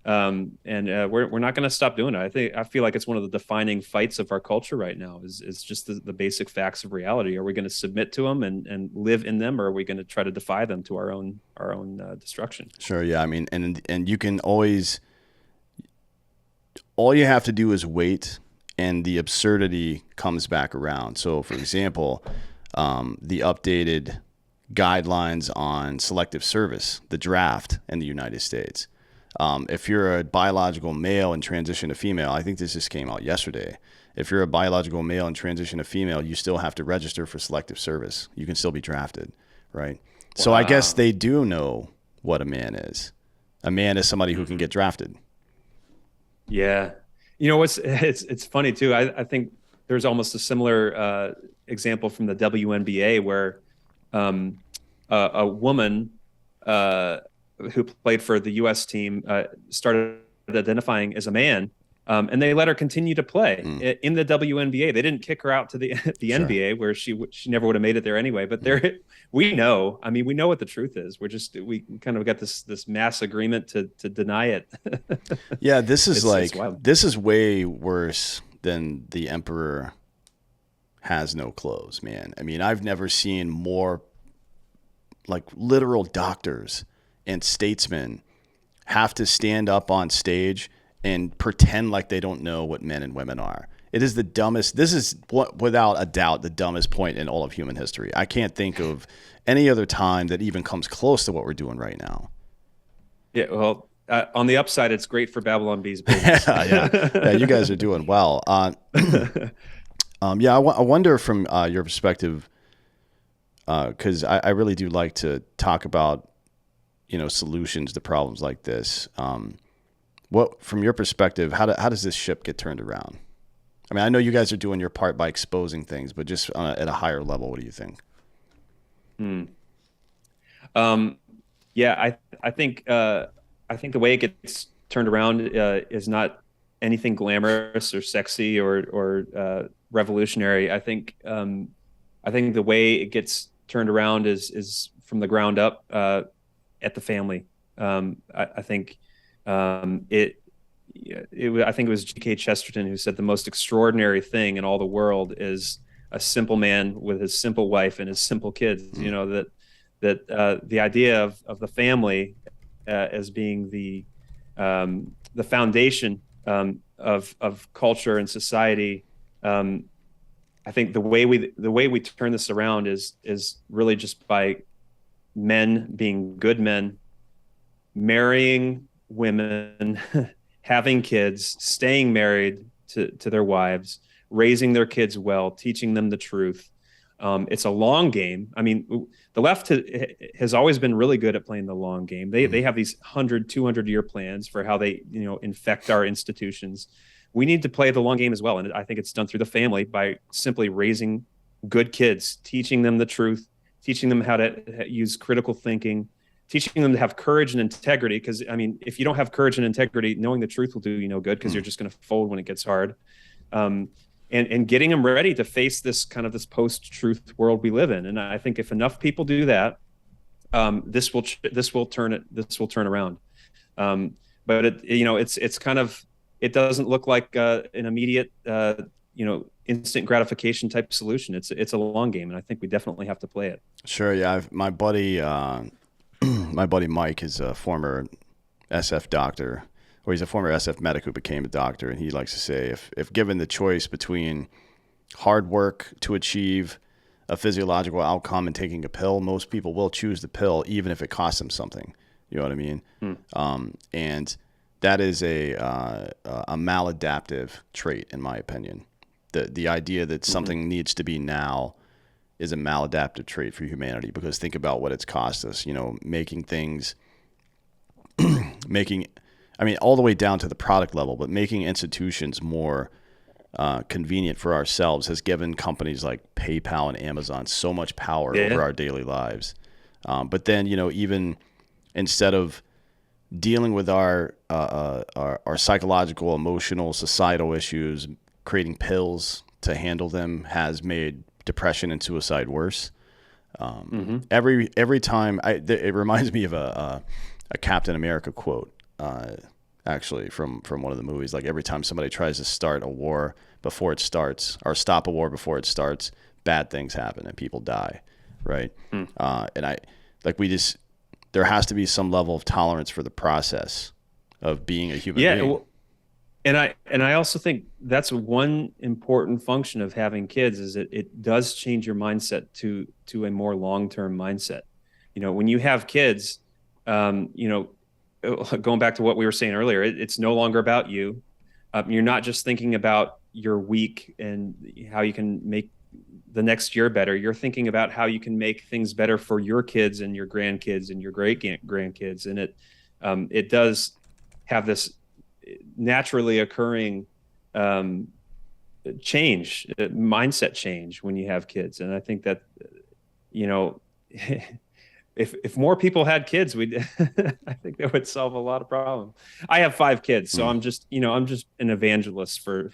and we're not going to stop doing it. I feel like it's one of the defining fights of our culture right now. Is just the basic facts of reality. Are we going to submit to them and live in them, or are we going to try to defy them to our own destruction? Sure. Yeah. I mean, and you can always. All you have to do is wait, and the absurdity comes back around. So, for example, the updated guidelines on selective service, the draft in the United States. If you're a biological male and transition to female, I think this just came out yesterday. If you're a biological male and transition to female, you still have to register for selective service. You can still be drafted, right? Wow. So I guess they do know what a man is. A man is somebody who can get drafted. Yeah. It's funny too. I think there's almost a similar example from the WNBA where a woman who played for the U.S. team started identifying as a man, and they let her continue to play in the WNBA. They didn't kick her out to the NBA, where she never would have made it there anyway. But we know. I mean, we know what the truth is. We kind of got this mass agreement to deny it. Yeah, this is this is way worse than the emperor has no clothes, man. I mean, I've never seen more like literal doctors and statesmen have to stand up on stage and pretend like they don't know what men and women are. It is the dumbest. This is without a doubt the dumbest point in all of human history. I can't think of any other time that even comes close to what we're doing right now. Yeah, well, on the upside, it's great for Babylon Bee's business. Yeah. You guys are doing well. Yeah, I wonder from your perspective, because I really do like to talk about, solutions to problems like this. What, from your perspective, how does this ship get turned around? I mean, I know you guys are doing your part by exposing things, but just at a higher level, what do you think? Um, yeah, I think the way it gets turned around is not anything glamorous or sexy or revolutionary. I think the way it gets turned around is from the ground up at the family. I think it. I think it was G.K. Chesterton who said the most extraordinary thing in all the world is a simple man with his simple wife and his simple kids. You know that the idea of the family as being the foundation of culture and society. I think the way we turn this around is really just by men being good men, marrying women, having kids, staying married to their wives, raising their kids well, teaching them the truth. It's a long game. I mean, the left has always been really good at playing the long game. They have these 100, 200-year plans for how they, infect our institutions. We need to play the long game as well. And I think it's done through the family by simply raising good kids, teaching them the truth, teaching them how to use critical thinking, teaching them to have courage and integrity. Because, I mean, if you don't have courage and integrity, knowing the truth will do you no good because you're just going to fold when it gets hard. And getting them ready to face this post-truth world we live in. And I think if enough people do that, this will turn around. But it doesn't look like an immediate, instant gratification type solution. It's a long game, and I think we definitely have to play it. Sure. Yeah. My buddy, my buddy Mike is a former SF doctor. Or he's a former SF medic who became a doctor, and he likes to say if given the choice between hard work to achieve a physiological outcome and taking a pill, most people will choose the pill even if it costs them something. You know what I mean? And that is a maladaptive trait, in my opinion. The idea that something needs to be now is a maladaptive trait for humanity, because think about what it's cost us. Making things, all the way down to the product level, but making institutions more convenient for ourselves has given companies like PayPal and Amazon so much power over our daily lives. But then, even instead of dealing with our psychological, emotional, societal issues, creating pills to handle them has made depression and suicide worse. Every time, it reminds me of a Captain America quote. Actually from one of the movies, like every time somebody tries to start a war before it starts, or stop a war before it starts, bad things happen and people die. Right. And there has to be some level of tolerance for the process of being a human being. Well, and I also think that's one important function of having kids is that it does change your mindset to a more long-term mindset. When you have kids, going back to what we were saying earlier, it's no longer about you. You're not just thinking about your week and how you can make the next year better. You're thinking about how you can make things better for your kids and your grandkids and your great grandkids. And it does have this naturally occurring mindset change when you have kids. And I think that, if more people had kids, I think that would solve a lot of problems. I have 5 kids, so I'm just an evangelist for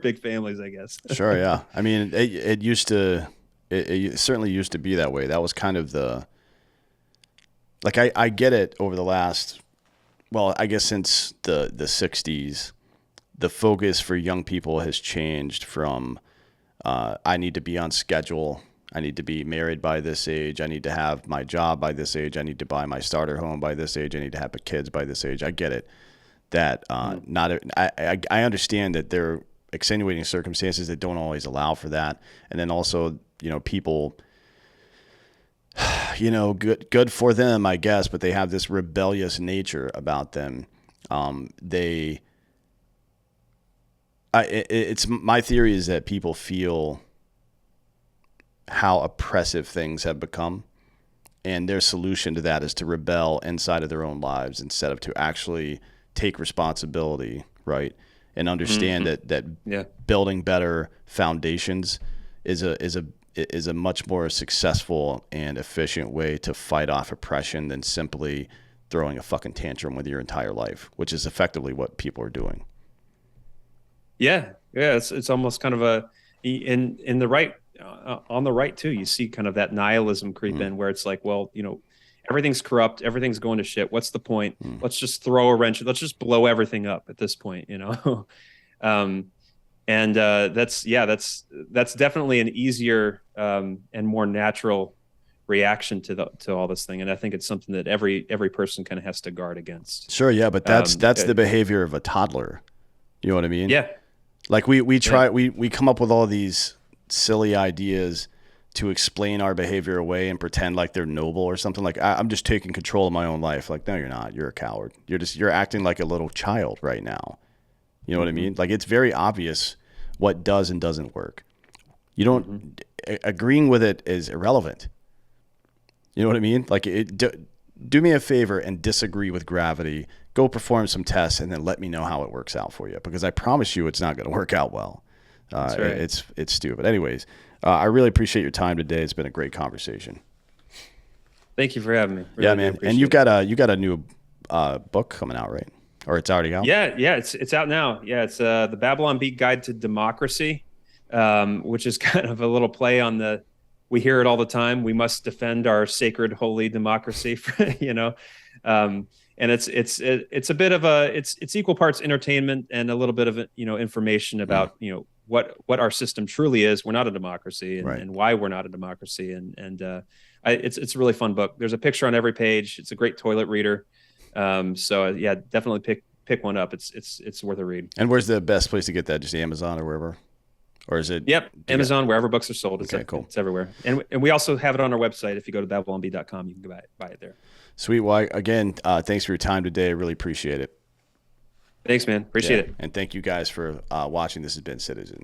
big families, I guess. Sure. Yeah. I mean, it certainly used to be that way. That was kind of I get it over the last, I guess since the 60s, the focus for young people has changed from, I need to be on schedule. I need to be married by this age. I need to have my job by this age. I need to buy my starter home by this age. I need to have kids by this age. I get it. That I understand that there are extenuating circumstances that don't always allow for that. And then also, people, you know, good for them, I guess, but they have this rebellious nature about them. It's my theory is that people feel how oppressive things have become, and their solution to that is to rebel inside of their own lives instead of to actually take responsibility, right? And understand that building better foundations is a much more successful and efficient way to fight off oppression than simply throwing a fucking tantrum with your entire life, which is effectively what people are doing. Yeah. It's almost kind of in the right, on the right too. You see kind of that nihilism creep in, where it's like, well, you know, everything's corrupt, everything's going to shit. What's the point? Let's just throw a wrench. Let's just blow everything up at this point, you know? That's definitely an easier and more natural reaction to all this thing. And I think it's something that every person kind of has to guard against. Sure. Yeah. But that's the behavior of a toddler. You know what I mean? Yeah. Like we come up with all these silly ideas to explain our behavior away and pretend like they're noble or something. Like I'm just taking control of my own life. Like, no, you're not. You're a coward. You're acting like a little child right now. You know what I mean? Like, it's very obvious what does and doesn't work. You don't agreeing with it is irrelevant. You know what I mean? Like, do me a favor and disagree with gravity. Go perform some tests and then let me know how it works out for you, because I promise you it's not going to work out well. That's right. It's stupid. Anyways, I really appreciate your time today. It's been a great conversation. Thank you for having me. Really, yeah, man. And you've got a new book coming out, right? Or it's already out? Yeah, it's out now. Yeah, it's the Babylon Bee Guide to Democracy, which is kind of a little play on we hear it all the time. We must defend our sacred, holy democracy, you know. And it's a bit of it's equal parts entertainment and a little bit of information about what our system truly is. We're not a democracy, and why we're not a democracy. It's a really fun book. There's a picture on every page. It's a great toilet reader. So yeah, definitely pick one up. It's worth a read. And where's the best place to get that? Just Amazon or wherever? Or is it? Yep, Amazon, wherever books are sold. Okay, cool. It's everywhere. And we also have it on our website. If you go to babylonbee.com, you can buy it there. Sweet. Well, again, thanks for your time today. I really appreciate it. Thanks, man. Appreciate it. And thank you guys for watching. This has been Citizen.